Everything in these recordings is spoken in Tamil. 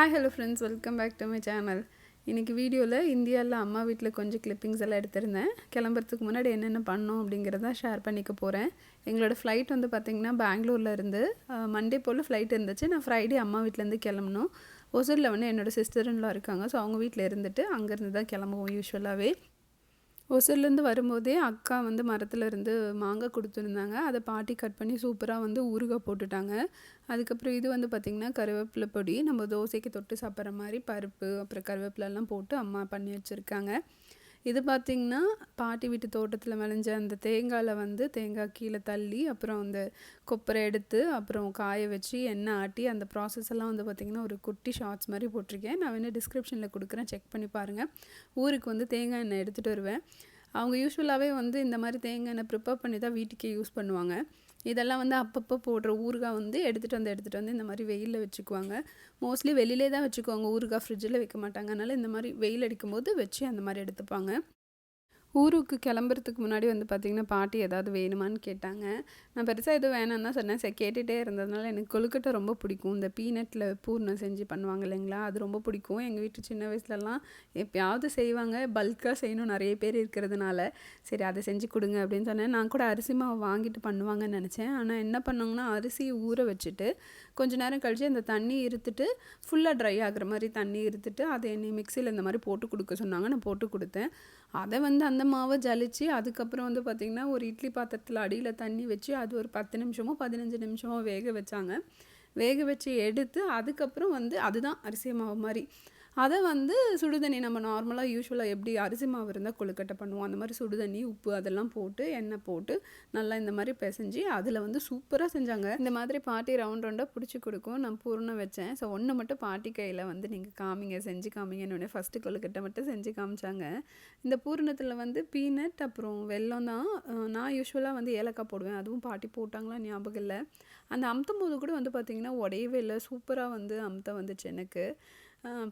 Hi hello friends, welcome back to my channel. இன்றைக்கி வீடியோவில் இந்தியாவில் அம்மா வீட்டில் கொஞ்சம் கிளிப்பிங்ஸ் எல்லாம் எடுத்திருந்தேன். கிளம்புறதுக்கு முன்னாடி என்னென்ன பண்ணோம் அப்படிங்கிறத ஷேர் பண்ணிக்க போகிறேன். எங்களோட ஃப்ளைட் வந்து பார்த்திங்கன்னா பெங்களூரில் இருந்து மண்டே போல் ஃப்ளைட் இருந்துச்சு. நான் ஃப்ரைடே அம்மா வீட்டிலேருந்து கிளம்பணும். ஒசூரில் வந்து என்னோடய சிஸ்டர்லாம் இருக்காங்க. ஸோ அவங்க வீட்டில் இருந்துட்டு அங்கேருந்து தான் கிளம்புவோம் யூஸ்வலாகவே. ஒசூர்லேருந்து வரும்போதே அக்கா வந்து மரத்தில் இருந்து மாங்காய் கொடுத்துருந்தாங்க. அதை பாட்டி கட் பண்ணி சூப்பராக வந்து ஊறுகாய் போட்டுட்டாங்க. அதுக்கப்புறம் இது வந்து பார்த்திங்கன்னா கருவேப்பிலை பொடி, நம்ம தோசைக்கு தொட்டு சாப்பிட்ற மாதிரி பருப்பு அப்புறம் கருவேப்பிலெல்லாம் போட்டு அம்மா பண்ணி வச்சுருக்காங்க. இது பார்த்திங்கன்னா பாட்டி வீட்டு தோட்டத்தில் விளைஞ்ச அந்த தேங்காயில் வந்து தேங்காய் கீழே தள்ளி அப்புறம் அந்த கொப்பரை எடுத்து அப்புறம் காய வச்சு எண்ணெய் ஆட்டி அந்த ப்ராசஸ் எல்லாம் வந்து பார்த்திங்கன்னா ஒரு குட்டி ஷார்ட்ஸ் மாதிரி போட்டிருக்கேன். நான் வேணால் டிஸ்கிரிப்ஷனில் கொடுக்குறேன், செக் பண்ணி பாருங்கள். ஊருக்கு வந்து தேங்காய் எண்ணெய் எடுத்துகிட்டு வருவேன். அவங்க யூஸ்வலாகவே வந்து இந்த மாதிரி தேங்காய் எண்ணெய் ப்ரிப்பேர் பண்ணி தான் வீட்டுக்கே யூஸ் பண்ணுவாங்க. இதெல்லாம் வந்து அப்பப்போ போடுற ஊறுகாய் வந்து எடுத்துகிட்டு வந்து இந்த மாதிரி வெயிலில் வச்சுக்குவாங்க. மோஸ்ட்லி வெளியிலே தான் வச்சுக்குவாங்க, ஊறுகாய் ஃப்ரிட்ஜில் வைக்க மாட்டாங்க. அதனால் இந்த மாதிரி வெயில் அடிக்கும்போது வச்சு அந்த மாதிரி எடுத்துப்பாங்க. ஊருக்கு கிளம்புறதுக்கு முன்னாடி வந்து பார்த்திங்கன்னா பாட்டி ஏதாவது வேணுமான்னு கேட்டாங்க. நான் பெருசாக எதுவும் வேணான்னு தான் சொன்னேன். சரி, கேட்டுகிட்டே இருந்ததுனால எனக்கு கொழுக்கட்டை ரொம்ப பிடிக்கும். இந்த பீனட்டில் பூர்ணம் செஞ்சு பண்ணுவாங்க இல்லைங்களா, அது ரொம்ப பிடிக்கும். எங்கள் வீட்டு சின்ன வயசுலலாம் எப்போயாவது செய்வாங்க, பல்காக செய்யணும் நிறைய பேர் இருக்கிறதுனால. சரி, அதை செஞ்சு கொடுங்க அப்படின்னு சொன்னேன். நான் கூட அரிசி மாவு வாங்கிட்டு பண்ணுவாங்கன்னு நினச்சேன். ஆனால் என்ன பண்ணாங்கன்னா அரிசியை ஊற வச்சுட்டு கொஞ்சம் நேரம் கழித்து அந்த தண்ணி இருத்துட்டு ஃபுல்லாக ட்ரை ஆகிற மாதிரி தண்ணி இருத்துட்டு அதை என்னை மிக்சியில் இந்த மாதிரி போட்டு கொடுக்க சொன்னாங்க. நான் போட்டு கொடுத்தேன். அதை வந்து அந்த மாவை ஜலிச்சு அதுக்கப்புறம் வந்து பார்த்திங்கன்னா ஒரு இட்லி பாத்திரத்தில் அடியில் தண்ணி வச்சு அது ஒரு 10 நிமிஷமோ 15 நிமிஷமோ வேக வச்சாங்க. வேக வச்சு எடுத்து அதுக்கப்புறம் வந்து அதுதான் அரிசி மாவு மாதிரி அதை வந்து சுடுதண்ணி, நம்ம நார்மலாக யூஸ்வலாக எப்படி அரிசி மாவு இருந்தால் கொழுக்கட்டை பண்ணுவோம் அந்த மாதிரி சுடுதண்ணி உப்பு அதெல்லாம் போட்டு எண்ணெய் போட்டு நல்லா இந்த மாதிரி பிசைஞ்சு அதில் வந்து சூப்பராக செஞ்சாங்க. இந்த மாதிரி பாட்டி ரவுண்டாக பிடிச்சி கொடுக்கும். நான் பூர்ணம் வச்சேன். ஸோ ஒன்று மட்டும் பாட்டி கையில் வந்து நீங்கள் காமிங்க, செஞ்சு காமிங்கன்னு ஃபஸ்ட்டு கொழுக்கட்டை மட்டும் செஞ்சு காமிச்சாங்க. இந்த பூர்ணத்தில் வந்து பீனட் அப்புறம் வெல்லம் தான். நான் யூஸ்வலாக வந்து ஏலக்காய் போடுவேன், அதுவும் பாட்டி போட்டாங்களா ஞாபகம் இல்லை. அந்த அமுத்தும் போது கூட வந்து பார்த்திங்கன்னா உடையவே இல்லை, சூப்பராக வந்து அமுத்த வந்துச்சு எனக்கு.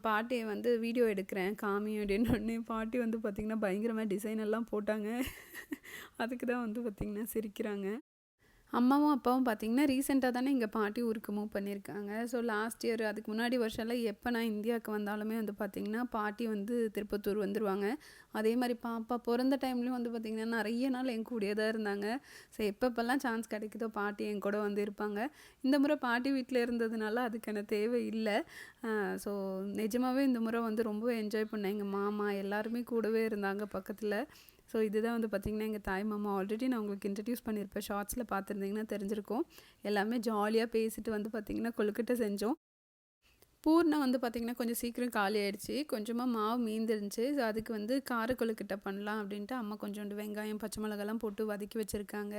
பாட்டியை வந்து வீடியோ எடுக்கிறேன் காமி அப்படின்னு பாட்டி வந்து பார்த்திங்கன்னா பயங்கரமாக டிசைன் எல்லாம் போட்டாங்க. அதுக்கு தான் வந்து பார்த்திங்கன்னா சிரிக்கிறாங்க. அம்மாவும் அப்பாவும் பார்த்திங்கன்னா ரீசெண்டாக தானே எங்கள் பாட்டி ஊருக்கு மூவ் பண்ணியிருக்காங்க. ஸோ லாஸ்ட் இயர் அதுக்கு முன்னாடி வருஷம்லாம் எப்போ நான் இந்தியாவுக்கு வந்தாலுமே வந்து பார்த்திங்கன்னா பாட்டி வந்து திருப்பத்தூர் வந்துடுவாங்க. அதே மாதிரி பாப்பா பிறந்த டைம்லேயும் வந்து பார்த்திங்கன்னா நிறைய நாள் என் கூடயே தான் இருந்தாங்க. ஸோ எப்பப்பெல்லாம் சான்ஸ் கிடைக்குதோ பாட்டி என் கூட வந்து இருப்பாங்க. இந்த முறை பாட்டி வீட்டில் இருந்ததுனால அதுக்கான தேவை இல்லை. ஸோ நிஜமாகவே இந்த முறை வந்து ரொம்ப என்ஜாய் பண்ணேன். எங்கள் மாமா எல்லாருமே கூடவே இருந்தாங்க பக்கத்தில். ஸோ இதுதான் வந்து பார்த்திங்கன்னா எங்கள் தாய் மாமா. ஆல்ரெடி நான் உங்களுக்கு இன்ட்ரடியூஸ் பண்ணியிருப்பேன், ஷார்ட்ஸில் பார்த்துருந்தீங்கன்னா தெரிஞ்சிருக்கும். எல்லாமே ஜாலியாக பேசிட்டு வந்து பார்த்திங்கன்னா கொழுக்கட்டை செஞ்சோம். பூர்ணம் வந்து பார்த்திங்கன்னா கொஞ்சம் சீக்கிரம் காலி ஆகிடுச்சு, கொஞ்சமாக மாவு மீந்துருந்துச்சு. ஸோ அதுக்கு வந்து கார கொழுக்கட்டை பண்ணலாம் அப்படின்ட்டு அம்மா கொஞ்சோண்டு வெங்காயம் பச்சை மிளகாலாம் போட்டு வதக்கி வச்சுருக்காங்க.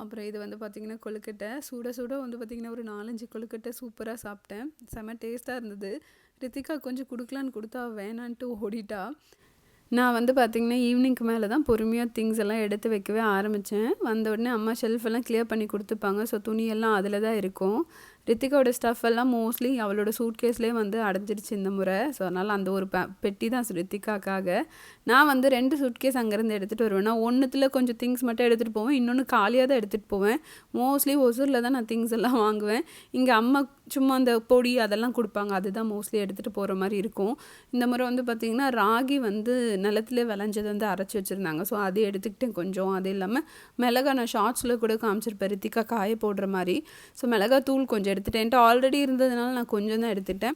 அப்புறம் இது வந்து பார்த்திங்கன்னா கொழுக்கட்டை சுட சுட வந்து பார்த்திங்கன்னா ஒரு 4-5 கொழுக்கட்டை சூப்பராக சாப்பிட்டேன். செம்ம டேஸ்ட்டாக இருந்தது. ரித்திகா கொஞ்சம் கொடுக்கலான்னு கொடுத்தா வேணான்ட்டு ஓடிட்டா. நான் வந்து பார்த்திங்கன்னா ஈவினிங்க்கு மேலே தான் பொறுமையாக திங்ஸ் எல்லாம் எடுத்து வைக்கவே ஆரம்பித்தேன். வந்த உடனே அம்மா ஷெல்ஃபெல்லாம் கிளியர் பண்ணி கொடுத்துப்பாங்க. ஸோ துணியெல்லாம் அதில் தான் இருக்கும். ரித்திகாவோட ஸ்டஃப் எல்லாம் மோஸ்ட்லி அவளோட சூட்கேஸ்லேயே வந்து அடைஞ்சிருச்சு இந்த முறை. ஸோ அதனால் அந்த ஒரு பெட்டி தான் ரித்திகாக்காக. நான் வந்து 2 சூட்கேஸ் அங்கேருந்து எடுத்துகிட்டு வருவேன். நான் ஒன்றுத்தில் கொஞ்சம் திங்ஸ் மட்டும் எடுத்துகிட்டு போவேன், இன்னொன்று காலியாக தான் எடுத்துகிட்டு போவேன். மோஸ்ட்லி ஒசூரில் தான் நான் திங்ஸ் எல்லாம் வாங்குவேன். இங்கே அம்மா சும்மா அந்த பொடி அதெல்லாம் கொடுப்பாங்க, அதுதான் மோஸ்ட்லி எடுத்துகிட்டு போகிற மாதிரி இருக்கும். இந்த முறை வந்து பார்த்திங்கன்னா ராகி வந்து நிலத்துல விளைஞ்சது வந்து அரைச்சி வச்சுருந்தாங்க. ஸோ அதை எடுத்துக்கிட்டேன் கொஞ்சம். அது இல்லாமல் மிளகா நான் ஷார்ட்ஸில் கூட காமிச்சிருப்பேன் ரித்திகா காய போடுற மாதிரி. ஸோ மிளகா தூள் கொஞ்சம் எடுத்துட்டேன்ட்டு ஆல்ரெடி இருந்ததுனால நான் கொஞ்சம் தான் எடுத்துட்டேன்.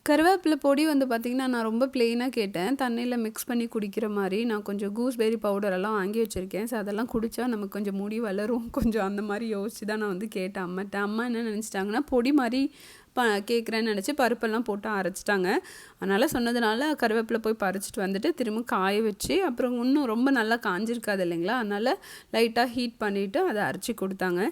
கருவேப்பிலை பொடி வந்து பார்த்திங்கன்னா நான் ரொம்ப ப்ளெயினாக கேட்டேன், தண்ணியில் மிக்ஸ் பண்ணி குடிக்கிற மாதிரி. நான் கொஞ்சம் கூஸ்பெரி பவுடரெல்லாம் வாங்கி வச்சுருக்கேன். ஸோ அதெல்லாம் குடித்தா நமக்கு கொஞ்சம் முடி வளரும் கொஞ்சம் அந்த மாதிரி யோசிச்சு தான் நான் வந்து கேட்டேன் அம்மாட்ட. அம்மா என்ன நினச்சிட்டாங்கன்னா பொடி மாதிரி கேட்குறேன்னு நினச்சி பருப்பெல்லாம் போட்டு அரைச்சிட்டாங்க. அதனால் சொன்னதுனால கருவேப்பிலை போய் பறிச்சிட்டு வந்துட்டு திரும்ப காய வச்சு அப்புறம் இன்னும் ரொம்ப நல்லா காஞ்சிருக்காது இல்லைங்களா, அதனால் லைட்டாக ஹீட் பண்ணிவிட்டு அதை அரைச்சி கொடுத்தாங்க.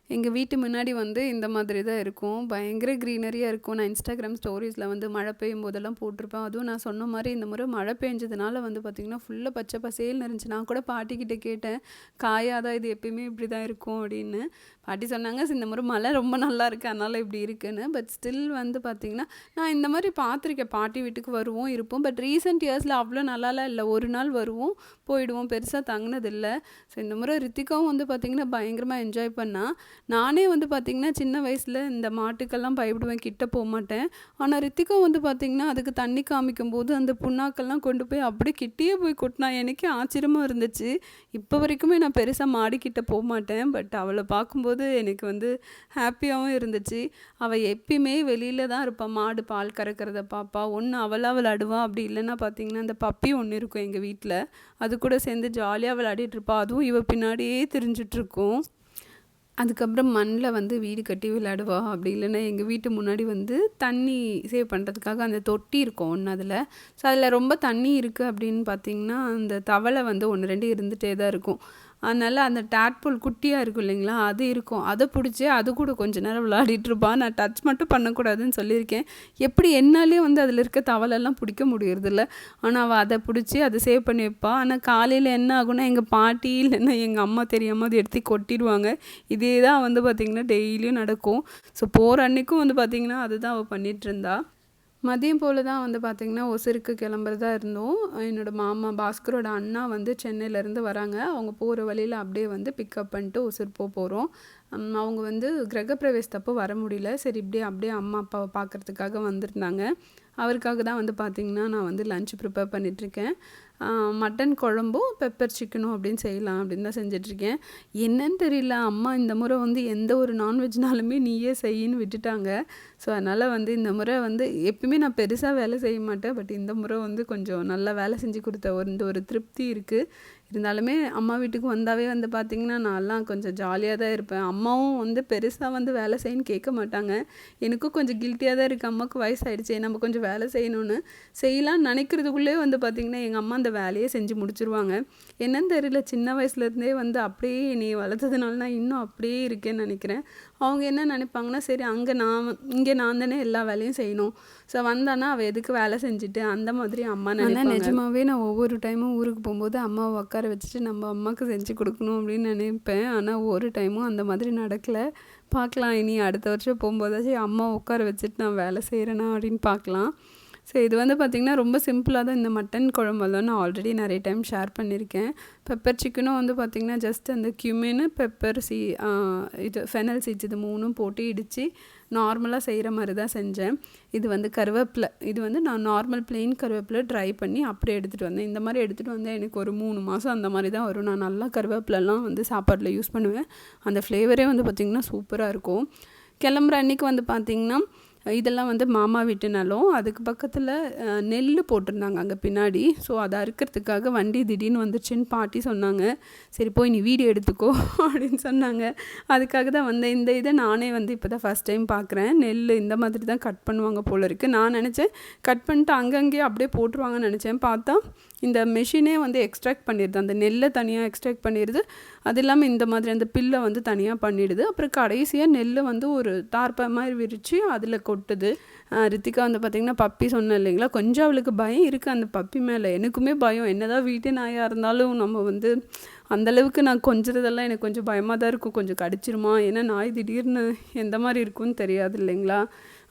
எங்கள் வீட்டு முன்னாடி வந்து இந்த மாதிரி தான் இருக்கும், பயங்கர க்ரீனரியாக இருக்கும். நான் இன்ஸ்டாகிராம் ஸ்டோரிஸில் வந்து மழை பெய்யும் போதெல்லாம் போட்டிருப்பேன். அதுவும் நான் சொன்ன மாதிரி இந்த முறை மழை பெஞ்சதுனால வந்து பார்த்திங்கன்னா ஃபுல்லாக பச்சை பசேல்னு இருந்துச்சு. நான் கூட பாட்டிக்கிட்ட கேட்டேன், காயாதான் இது எப்பயுமே இப்படி தான் இருக்கும் அப்படின்னு. பாட்டி சொன்னாங்க இந்த முறை மழை ரொம்ப நல்லா இருக்குது அதனால் இப்படி இருக்குன்னு. பட் ஸ்டில் வந்து பார்த்திங்கன்னா நான் இந்த மாதிரி பார்த்துருக்கேன், பாட்டி வீட்டுக்கு வருவோம் இருப்போம். பட் ரீசெண்ட் இயர்ஸில் அவ்வளோ நல்லாலாம் இல்லை, ஒரு நாள் வருவோம் போயிடுவோம், பெருசாக தங்கினதில்லை. ஸோ இந்த முறை ரித்திகாவும் வந்து பார்த்திங்கன்னா பயங்கரமாக என்ஜாய் பண்ணால். நானே வந்து பார்த்திங்கன்னா சின்ன வயசில் இந்த மாட்டுக்கெல்லாம் பயப்படுவேன், கிட்ட போக மாட்டேன். ஆனால் ரித்திகா வந்து பார்த்திங்கன்னா அதுக்கு தண்ணி காமிக்கும்போது அந்த புண்ணாக்கெல்லாம் கொண்டு போய் அப்படியே கிட்டேயே போய் கொட்டினா. எனக்கே ஆச்சரியமாக இருந்துச்சு. இப்போ வரைக்குமே நான் பெருசாக மாடிக்கிட்ட போக மாட்டேன். பட் அவளை பார்க்கும்போது எனக்கு வந்து ஹாப்பியாகவும் இருந்துச்சு. அவள் எப்பயுமே வெளியில் தான் இருப்பாள். மாடு பால் கறக்கிறத பாப்பா. ஒன்று அவளாக விளாடுவா, அப்படி இல்லைன்னா பார்த்திங்கன்னா அந்த பப்பி ஒன்று இருக்கும் எங்கள் வீட்டில், அது கூட சேர்ந்து ஜாலியாக விளையாடிட்டு இருப்பா. அதுவும் இவள் பின்னாடியே திரிஞ்சிட்ருக்கும். அதுக்கப்புறம் மண்ணில் வந்து வீடு கட்டி விளையாடுவா. அப்படி இல்லைன்னா எங்கள் வீட்டு முன்னாடி வந்து தண்ணி சேவ் பண்ணுறதுக்காக அந்த தொட்டி இருக்கும் ஒன்று அதில். ஸோ அதில் ரொம்ப தண்ணி இருக்குது அப்படின்னு பார்த்திங்கன்னா அந்த தவளை வந்து 1 2 இருந்துகிட்டே தான் இருக்கும். அதனால் அந்த டேட்பூல் குட்டியாக இருக்கும் இல்லைங்களா, அது இருக்கும். அதை பிடிச்சி அது கூட கொஞ்சம் நேரம் விளையாடிட்டுருப்பான். நான் டச் மட்டும் பண்ணக்கூடாதுன்னு சொல்லியிருக்கேன். எப்படி என்னாலே வந்து அதில் இருக்க தவளைலாம் பிடிக்க முடியறதில்ல. ஆனால் அவள் அதை பிடிச்சி அதை சேவ் பண்ணி வைப்பாள். ஆனால் காலையில் என்ன ஆகுனா எங்கள் பாட்டி இல்லைன்னா எங்கள் அம்மா தெரியாமல் அதை எடுத்து கொட்டிடுவாங்க. இதே தான் வந்து பார்த்திங்கன்னா டெய்லியும் நடக்கும். ஸோ போகிற அன்றைக்கும் வந்து பார்த்திங்கன்னா அதுதான் அவள் பண்ணிகிட்ருந்தா. மதியம் போல் தான் வந்து பார்த்திங்கன்னா ஒசூருக்கு கிளம்புறதா இருந்தோம். என்னோடய மாமா பாஸ்கரோட அண்ணா வந்து சென்னையிலேருந்து வராங்க. அவங்க போகிற வழியில் அப்படியே வந்து பிக்கப் பண்ணிட்டு ஒசூர் போகிறோம். அவங்க வந்து கிரகப்பிரவேசத்தப்போ வர முடியல. சரி அப்படியே அம்மா அப்பாவை பார்க்குறதுக்காக வந்திருந்தாங்க. அவருக்காக தான் வந்து பார்த்திங்கன்னா நான் வந்து லன்ச் ப்ரிப்பேர் பண்ணிகிட்ருக்கேன். மட்டன் குழம்பும் பெப்பர் சிக்கனும் அப்படின்னு செய்யலாம் அப்படின்னு தான் செஞ்சிட்ருக்கேன். என்னன்னு தெரியல, அம்மா இந்த முறை வந்து எந்த ஒரு நான்வெஜ்னாலுமே நீயே செய்யின்னு விட்டுட்டாங்க. ஸோ அதனால் வந்து இந்த முறை வந்து எப்பயுமே நான் பெருசாக வேலை செய்ய மாட்டேன். பட் இந்த முறை வந்து கொஞ்சம் நல்லா வேலை செஞ்சு கொடுத்த ஒரு திருப்தி இருக்குது. இருந்தாலுமே அம்மா வீட்டுக்கு வந்தாவே வந்து பார்த்திங்கன்னா நான்லாம் கொஞ்சம் ஜாலியாக தான் இருப்பேன். அம்மாவும் வந்து பெருசாக வந்து வேலை செய்யன்னு கேட்க மாட்டாங்க. எனக்கும் கொஞ்சம் கில்ட்டியாக தான் இருக்குது. அம்மாவுக்கு வயசாகிடுச்சு, நம்ம கொஞ்சம் வேலை செய்யணும்னு செய்யலான்னு நினைக்கிறதுக்குள்ளே வந்து பார்த்திங்கன்னா எங்கள் அம்மா அந்த வேலையே செஞ்சு முடிச்சிருவாங்க. என்னன்னு தெரியல, சின்ன வயசுலேருந்தே வந்து அப்படியே நீ வளர்த்ததுனால நான் இன்னும் அப்படியே இருக்கேன்னு நினைக்கிறேன். அவங்க என்ன நினைப்பாங்கன்னா, சரி இங்கே நான் தானே எல்லா வேலையும் செய்யணும், ஸோ வந்தானா அவள் எதுக்கு வேலை செஞ்சுட்டு அந்த மாதிரி அம்மா நினைப்பாங்க. நிஜமாவே நான் ஒவ்வொரு டைமும் ஊருக்கு போகும்போது அம்மாவை உட்கார வச்சுட்டு நம்ம அம்மாவுக்கு செஞ்சு கொடுக்கணும் அப்படின்னு நினைப்பேன். ஆனால் ஒரு டைமும் அந்த மாதிரி நடக்கலை. பார்க்கலாம், இனி அடுத்த வருஷம் போகும்போதாச்சும் அம்மா உட்கார வச்சுட்டு நான் வேலை செய்கிறேனா அப்படின்னு பார்க்கலாம். ஸோ இது வந்து பார்த்திங்கன்னா ரொம்ப சிம்பிளாக தான் இந்த மட்டன் குழம்பெல்லாம் நான் ஆல்ரெடி நிறைய டைம் ஷேர் பண்ணியிருக்கேன். பெப்பர் சிக்கனும் வந்து பார்த்திங்கன்னா ஜஸ்ட் அந்த கியூமின் பெப்பர் இது ஃபெனல் சீட்ஸ் இது 3ம் போட்டு இடித்து நார்மலாக செய்கிற மாதிரி தான் செஞ்சேன். இது வந்து கருவேப்பிலை, இது வந்து நான் நார்மல் பிளெயின் கருவேப்பிலை ட்ரை பண்ணி அப்படியே எடுத்துகிட்டு வந்தேன். இந்த மாதிரி எடுத்துகிட்டு வந்தேன் எனக்கு ஒரு 3 மாதம் அந்த மாதிரி தான் வரும். நான் நல்லா கருவேப்பிலெலாம் வந்து சாப்பாட்டில் யூஸ் பண்ணுவேன். அந்த ஃப்ளேவரே வந்து பார்த்திங்கன்னா சூப்பராக இருக்கும். கிளம்புற அன்றைக்கி வந்து பார்த்திங்கன்னா இதெல்லாம் வந்து மாமா வீட்டு நிலம். அதுக்கு பக்கத்தில் நெல் போட்டிருந்தாங்க அங்கே பின்னாடி. ஸோ அதை அறுக்கிறதுக்காக வண்டி திடீர்னு வந்துச்சுன்னு பாட்டி சொன்னாங்க. சரி போய் நீ வீடியோ எடுத்துக்கோ அப்படின்னு சொன்னாங்க. அதுக்காக தான் வந்தேன். இந்த இதை நானே வந்து இப்போ தான் ஃபஸ்ட் டைம் பார்க்குறேன். நெல் இந்த மாதிரி தான் கட் பண்ணுவாங்க போல இருக்குது. நான் நினச்சேன் கட் பண்ணிட்டு அங்கங்கேயே அப்படியே போட்டுருவாங்கன்னு நினச்சேன். பார்த்தா இந்த மெஷினே வந்து எக்ஸ்ட்ராக்ட் பண்ணிடுது, அந்த நெல்லை தனியாக எக்ஸ்ட்ராக்ட் பண்ணிடுது. அது இல்லாமல் இந்த மாதிரி அந்த பில்லை வந்து தனியாக பண்ணிடுது. அப்புறம் கடைசியாக நெல் வந்து ஒரு தார்ப்பை மாதிரி விரித்து அதில் கொட்டுது. ரித்திகா வந்து பார்த்திங்கன்னா பப்பி சொன்னேன் இல்லைங்களா, கொஞ்சம் அவளுக்கு பயம் இருக்குது அந்த பப்பி மேலே. எனக்குமே பயம், என்னதான் வீட்டு நாயாக இருந்தாலும் நம்ம வந்து அந்தளவுக்கு நான் கொஞ்சறதெல்லாம் எனக்கு கொஞ்சம் பயமாக தான் இருக்கும். கொஞ்சம் கடிச்சிருமா, ஏன்னா நாய் திடீர்னு எந்த மாதிரி இருக்குன்னு தெரியாது இல்லைங்களா.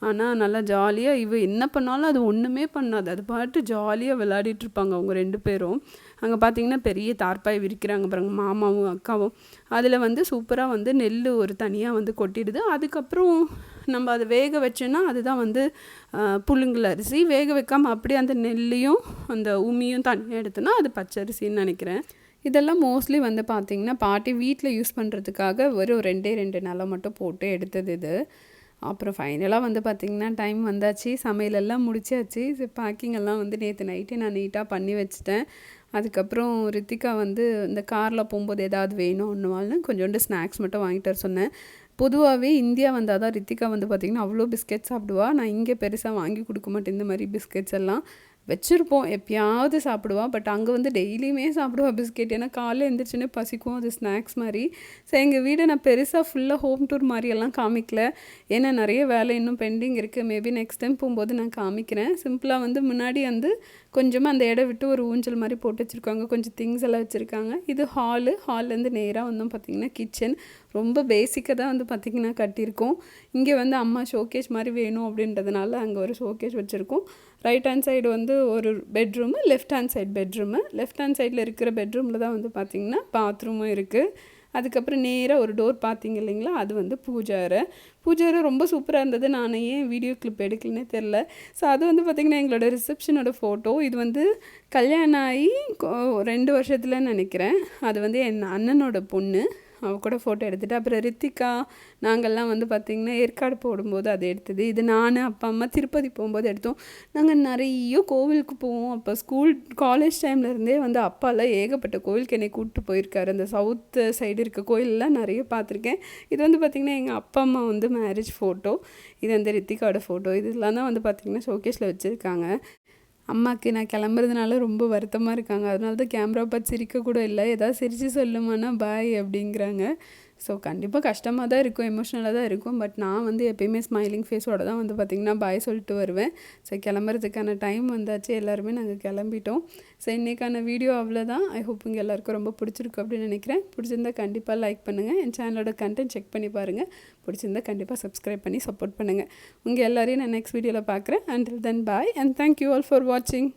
ஆனால் நல்லா ஜாலியாக இவ என்ன பண்ணாலும் அது ஒன்றுமே பண்ணாது, அது பாட்டு ஜாலியாக விளையாடிட்டுருப்பாங்க அவங்க 2 பேரும். அங்கே பார்த்திங்கன்னா பெரிய தார்ப்பாய் விரிக்கிறாங்க பாருங்க, மாமாவும் அக்காவும். அதில் வந்து சூப்பராக வந்து நெல் ஒரு தனியாக வந்து கொட்டிடுது. அதுக்கப்புறம் நம்ம அதை வேக வச்சோன்னா அதுதான் வந்து புழுங்கல் அரிசி. வேக வைக்காமல் அப்படியே அந்த நெல்லையும் அந்த உமியும் தனியாக எடுத்தோன்னா அது பச்சரிசின்னு நினைக்கிறேன். இதெல்லாம் மோஸ்ட்லி வந்து பார்த்திங்கன்னா பாட்டி வீட்டில் யூஸ் பண்ணுறதுக்காக ஒரு 2 நிலம் மட்டும் போட்டு எடுத்தது இது. அப்புறம் ஃபைனலாக வந்து பார்த்திங்கன்னா டைம் வந்தாச்சு, சமையலெல்லாம் முடிச்சாச்சு. பேக்கிங் எல்லாம் வந்து நேற்று நைட்டே நான் நீட்டாக பண்ணி வச்சுட்டேன். அதுக்கப்புறம் ரித்திகா வந்து இந்த காரில் போகும்போது ஏதாவது வேணும் ஒன்றுவாள்னு கொஞ்சோண்டு ஸ்நாக்ஸ் மட்டும் வாங்கிட்டு வர சொன்னேன். பொதுவாகவே இந்தியா வந்தால் தான் ரித்திகா வந்து பார்த்திங்கன்னா அவ்வளோ பிஸ்கெட் சாப்பிடுவா. நான் இங்கே பெருசாக வாங்கி கொடுக்க மாட்டேன் இந்த மாதிரி பிஸ்கெட்ஸ் எல்லாம். வச்சுருப்போம், எப்பயாவது சாப்பிடுவா. பட் அங்கே வந்து டெய்லியுமே சாப்பிடுவா பிஸ்கெட். ஏன்னா காலையில் எழுந்திரிச்சோன்னே பசிக்கும், அது ஸ்நாக்ஸ் மாதிரி. ஸோ எங்கள் வீடை நான் பெருசாக ஃபுல்லாக ஹோம் டூர் மாதிரியெல்லாம் காமிக்கல, ஏன்னா நிறைய வேலை இன்னும் பெண்டிங் இருக்குது. மேபி நெக்ஸ்ட் டைம் போகும்போது நான் காமிக்கிறேன். சிம்பிளாக வந்து முன்னாடி வந்து கொஞ்சமாக அந்த இடம் விட்டு ஒரு ஊஞ்சல் மாதிரி போட்டு வச்சுருக்காங்க, கொஞ்சம் திங்ஸ் எல்லாம் வச்சுருக்காங்க. இது ஹால்லேருந்து நேராக வந்தோம் பார்த்திங்கன்னா கிச்சன். ரொம்ப பேசிக்காக தான் வந்து பார்த்திங்கன்னா கட்டியிருக்கோம். இங்கே வந்து அம்மா ஷோகேஸ் மாதிரி வேணும் அப்படின்றதுனால அங்கே ஒரு ஷோகேஸ் வச்சுருக்கோம். ரைட் ஹேண்ட் சைடு வந்து ஒரு bedroom, left hand side bedroom. Left hand சைடில் இருக்கிற பெட்ரூமில் தான் வந்து பார்த்திங்கன்னா பாத்ரூமும் இருக்குது. அதுக்கப்புறம் நேராக ஒரு டோர் பார்த்தீங்க இல்லைங்களா, அது வந்து பூஜை அறை. பூஜை அறை ரொம்ப சூப்பராக இருந்தது. நான் ஏன் வீடியோ கிளிப் எடுக்கலன்னே தெரில. ஸோ அது வந்து பார்த்திங்கன்னா எங்களோட ரிசப்ஷனோட ஃபோட்டோ. இது வந்து கல்யாணம் ஆகி 2 வருஷத்துலன்னு நினைக்கிறேன். அது வந்து என் அண்ணனோட பொண்ணு, அவ கூட ஃபோட்டோ எடுத்துகிட்டு. அப்புறம் ரித்திகா நாங்கள்லாம் வந்து பார்த்திங்கன்னா ஏற்காடு போடும்போது அது எடுத்தது. இது நான் அப்பா அம்மா திருப்பதி போகும்போது எடுத்தோம். நாங்கள் நிறைய கோவிலுக்கு போவோம். அப்போ காலேஜ் டைம்லேருந்தே வந்து அப்பாலாம் ஏகப்பட்ட கோவிலுக்கு என்னை கூப்பிட்டு போயிருக்காரு. அந்த சவுத்து சைடு இருக்க கோயிலெலாம் நிறைய பார்த்துருக்கேன். இது வந்து பார்த்திங்கன்னா எங்கள் அப்பா அம்மா வந்து மேரேஜ் ஃபோட்டோ. இது வந்து ரித்திகாவோட ஃபோட்டோ. இதெல்லாம் தான் வந்து பார்த்திங்கன்னா ஷோகேஸில் வச்சுருக்காங்க. அம்மாவுக்கு நான் கிளம்புறதுனால ரொம்ப வருத்தமாக இருக்காங்க. அதனால தான் கேமரா பார்த்து சிரிக்கக்கூட இல்லை. ஏதாவது சிரித்து சொல்லுமானா பாய் அப்படிங்கிறாங்க. ஸோ கண்டிப்பாக கஷ்டமாக தான் இருக்கும், எமோஷ்னலாக தான் இருக்கும். பட் நான் வந்து எப்பயுமே ஸ்மைலிங் ஃபேஸோடு தான் வந்து பார்த்திங்கன்னா பாய் சொல்லிட்டு வருவேன். ஸோ கிளம்புறதுக்கான டைம் வந்தாச்சு. எல்லாருமே நாங்கள் கிளம்பிட்டோம். ஸோ இன்றைக்கான வீடியோ அவ்வளோதான். ஐ ஹோப் இங்கே எல்லாருக்கும் ரொம்ப பிடிச்சிருக்கு அப்படின்னு நினைக்கிறேன். பிடிச்சிருந்தா கண்டிப்பாக லைக் பண்ணுங்கள். என் சேனலோட கண்டென்ட் செக் பண்ணி பாருங்கள். பிடிச்சிருந்தா கண்டிப்பாக சப்ஸ்கிரைப் பண்ணி சப்போர்ட் பண்ணுங்கள். உங்கள் எல்லோரையும் நான் நெக்ஸ்ட் வீடியோவில் பார்க்குறேன். Until then bye and thank you all for வாட்சிங்.